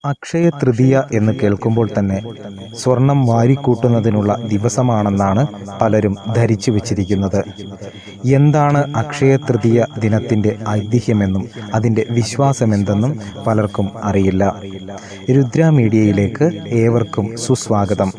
അക്ഷയ തൃതീയ എന്ന് കേൾക്കുമ്പോൾ തന്നെ സ്വർണം വാരിക്കൂട്ടുന്നതിനുള്ള ദിവസമാണെന്നാണ് പലരും ധരിച്ചു വച്ചിരിക്കുന്നത്. എന്താണ് അക്ഷയ തൃതീയ ദിനത്തിന്റെ ഐതിഹ്യമെന്നും അതിന്റെ വിശ്വാസമെന്തെന്നും പലർക്കും അറിയില്ല. രുദ്ര മീഡിയയിലേക്ക് ഏവർക്കും സുസ്വാഗതം.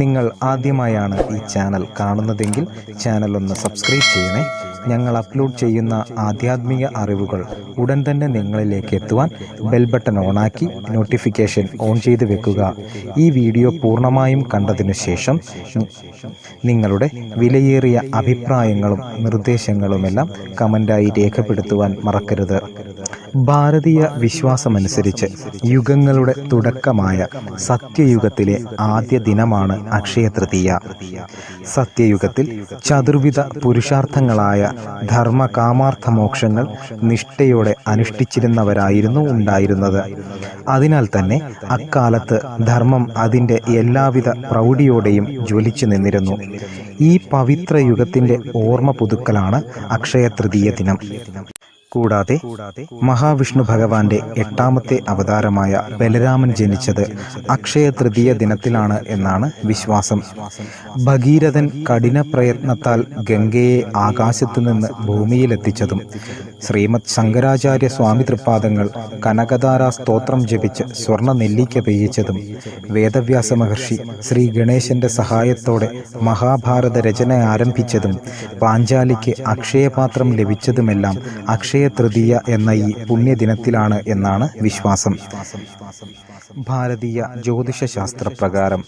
നിങ്ങൾ ആദ്യമായാണ് ഈ ചാനൽ കാണുന്നതെങ്കിൽ ചാനൽ ഒന്ന് സബ്സ്ക്രൈബ് ചെയ്യണേ. ഞങ്ങൾ അപ്ലോഡ് ചെയ്യുന്ന ആധ്യാത്മിക അറിവുകൾ ഉടൻ തന്നെ നിങ്ങളിലേക്ക് എത്തുവാൻ ബെൽ ബട്ടൺ ഓണാക്കി നോട്ടിഫിക്കേഷൻ ഓൺ ചെയ്ത് വെക്കുക. ഈ വീഡിയോ പൂർണ്ണമായും കണ്ടതിനു ശേഷം നിങ്ങളുടെ വിലയേറിയ അഭിപ്രായങ്ങളും നിർദ്ദേശങ്ങളുമെല്ലാം കമൻ്റായി രേഖപ്പെടുത്തുവാൻ മറക്കരുത്. ഭാരതീയ വിശ്വാസമനുസരിച്ച് യുഗങ്ങളുടെ തുടക്കമായ സത്യയുഗത്തിലെ ആദ്യ ദിനമാണ് അക്ഷയ തൃതീയ. സത്യയുഗത്തിൽ ചതുർവിധ പുരുഷാർത്ഥങ്ങളായ ധർമ്മ കാമാർത്ഥ മോക്ഷങ്ങൾ നിഷ്ഠയോടെ അനുഷ്ഠിച്ചിരുന്നവരായിരുന്നു ഉണ്ടായിരുന്നത്. അതിനാൽ തന്നെ അക്കാലത്ത് ധർമ്മം അതിൻ്റെ എല്ലാവിധ പ്രൗഢിയോടെയും ജ്വലിച്ചു നിന്നിരുന്നു. ഈ പവിത്ര യുഗത്തിന്റെ ഓർമ്മ പുതുക്കലാണ് അക്ഷയ തൃതീയ ദിനം. കൂടാതെ മഹാവിഷ്ണു ഭഗവാന്റെ 8ാമത്തെ അവതാരമായ ബലരാമൻ ജനിച്ചത് അക്ഷയ തൃതീയ ദിനത്തിലാണ് എന്നാണ് വിശ്വാസം. ഭഗീരഥൻ കഠിന പ്രയത്നത്താൽ ഗംഗയെ ആകാശത്തു നിന്ന് ഭൂമിയിലെത്തിച്ചതും ശ്രീമദ് ശങ്കരാചാര്യ സ്വാമി തൃപ്പാദങ്ങൾ കനകധാര സ്തോത്രം ജപിച്ച് സ്വർണ്ണ നെല്ലിക്ക പെയ്യിച്ചതും വേദവ്യാസ മഹർഷി ശ്രീ ഗണേശന്റെ സഹായത്തോടെ മഹാഭാരത രചന ആരംഭിച്ചതും പാഞ്ചാലിക്ക് അക്ഷയപാത്രം ലഭിച്ചതുമെല്ലാം അക്ഷയ തൃതീയ എന്ന ഈ പുണ്യദിനത്തിലാണ് എന്നാണ് വിശ്വാസം. ഭാരതീയ ജ്യോതിഷ ശാസ്ത്ര പ്രകാരം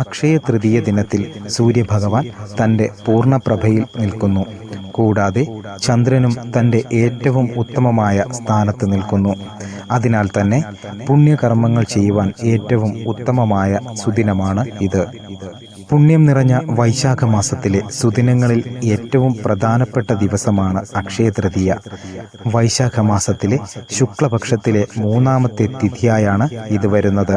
അക്ഷയ തൃതീയ ദിനത്തിൽ സൂര്യഭഗവാൻ തന്റെ പൂർണ്ണപ്രഭയിൽ നിൽക്കുന്നു. കൂടാതെ ചന്ദ്രനും തന്റെ ഏറ്റവും ഉത്തമമായ സ്ഥാനത്ത് നിൽക്കുന്നു. അതിനാൽ തന്നെ പുണ്യകർമ്മങ്ങൾ ചെയ്യുവാൻ ഏറ്റവും ഉത്തമമായ സുദിനമാണ് ഇത്. പുണ്യം നിറഞ്ഞ വൈശാഖ മാസത്തിലെ സുദിനങ്ങളിൽ ഏറ്റവും പ്രധാനപ്പെട്ട ദിവസമാണ് അക്ഷയ തൃതീയ. വൈശാഖ മാസത്തിലെ ശുക്ലപക്ഷത്തിലെ 3ാമത്തെ തിഥിയായാണ് ഇത് വരുന്നത്.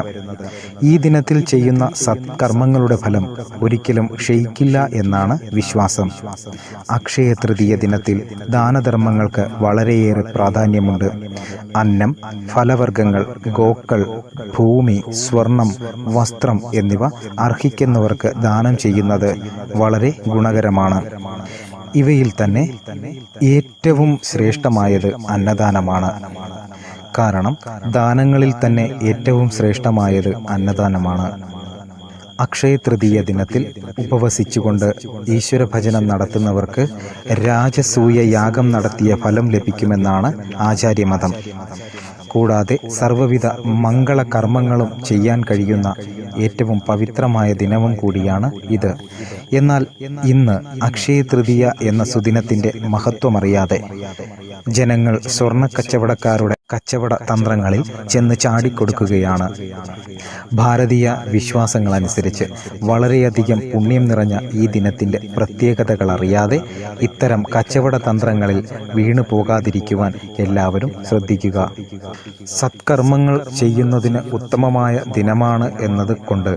ഈ ദിനത്തിൽ ചെയ്യുന്ന സത്കർമ്മങ്ങളുടെ ഫലം ഒരിക്കലും ക്ഷയിക്കില്ല എന്നാണ് വിശ്വാസം. അക്ഷയ തൃതീയ ദിനത്തിൽ ദാനധർമ്മങ്ങൾക്ക് വളരെയേറെ പ്രാധാന്യമുണ്ട്. അന്നം, ഫലവർഗ്ഗങ്ങൾ, ഗോക്കൾ, ഭൂമി, സ്വർണം, വസ്ത്രം എന്നിവ അർഹിക്കുന്നവർക്ക് ദാനം ചെയ്യുന്നത് വളരെ ഗുണകരമാണ്. ഇവയിൽ തന്നെ ഏറ്റവും ശ്രേഷ്ഠമായത് അന്നദാനമാണ്. കാരണം ദാനങ്ങളിൽ തന്നെ ഏറ്റവും ശ്രേഷ്ഠമായത് അന്നദാനമാണ്. അക്ഷയ തൃതീയ ദിനത്തിൽ ഉപവസിച്ചുകൊണ്ട് ഈശ്വരഭജനം നടത്തുന്നവർക്ക് രാജസൂയ യാഗം നടത്തിയ ഫലം ലഭിക്കുമെന്നാണ് ആചാര്യമതം. കൂടാതെ സർവ്വവിധ മംഗളകർമ്മങ്ങളും ചെയ്യാൻ കഴിയുന്ന ഏറ്റവും പവിത്രമായ ദിനവും കൂടിയാണ് ഇത്. എന്നാൽ ഇന്ന് അക്ഷയ തൃതീയ എന്ന സുദിനത്തിന്റെ മഹത്വമറിയാതെ ജനങ്ങൾ സ്വർണ്ണ കച്ചവടക്കാരുടെ കച്ചവട തന്ത്രങ്ങളിൽ ചെന്ന് ചാടിക്കൊടുക്കുകയാണ്. ഭാരതീയ വിശ്വാസങ്ങളനുസരിച്ച് വളരെയധികം പുണ്യം നിറഞ്ഞ ഈ ദിനത്തിന്റെ പ്രത്യേകതകൾ അറിയാതെ ഇത്തരം കച്ചവട തന്ത്രങ്ങളിൽ വീണു പോകാതിരിക്കുവാൻ എല്ലാവരും ശ്രദ്ധിക്കുക. സത്കർമ്മങ്ങൾ ചെയ്യുന്നതിന് ഉത്തമമായ ദിനമാണ് എന്നത് കൊണ്ട്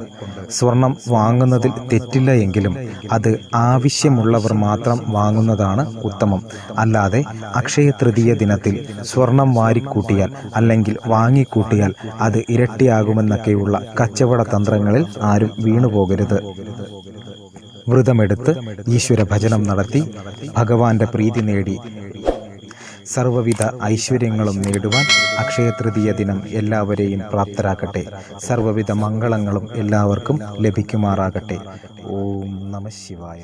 സ്വർണം വാങ്ങുന്നതിൽ തെറ്റില്ല എങ്കിലും അത് ആവശ്യമുള്ളവർ മാത്രം വാങ്ങുന്നതാണ് ഉത്തമം. അല്ലാതെ അക്ഷയ തൃതീയ ദിനത്തിൽ സ്വർണം വാരിക്കൂട്ടിയാൽ അല്ലെങ്കിൽ വാങ്ങിക്കൂട്ടിയാൽ അത് ഇരട്ടിയാകുമെന്നൊക്കെയുള്ള കച്ചവട തന്ത്രങ്ങളിൽ ആരും വീണുപോകരുത്. വ്രതമെടുത്ത് ഈശ്വര ഭജനം നടത്തി ഭഗവാന്റെ പ്രീതി നേടി സർവ്വവിധ ഐശ്വര്യങ്ങളും നേടുവാൻ അക്ഷയ തൃതീയ ദിനം എല്ലാവരെയും പ്രാപ്തരാക്കട്ടെ. സർവ്വവിധ മംഗളങ്ങളും എല്ലാവർക്കും ലഭിക്കുമാറാകട്ടെ. ഓം നമഃ ശിവായ.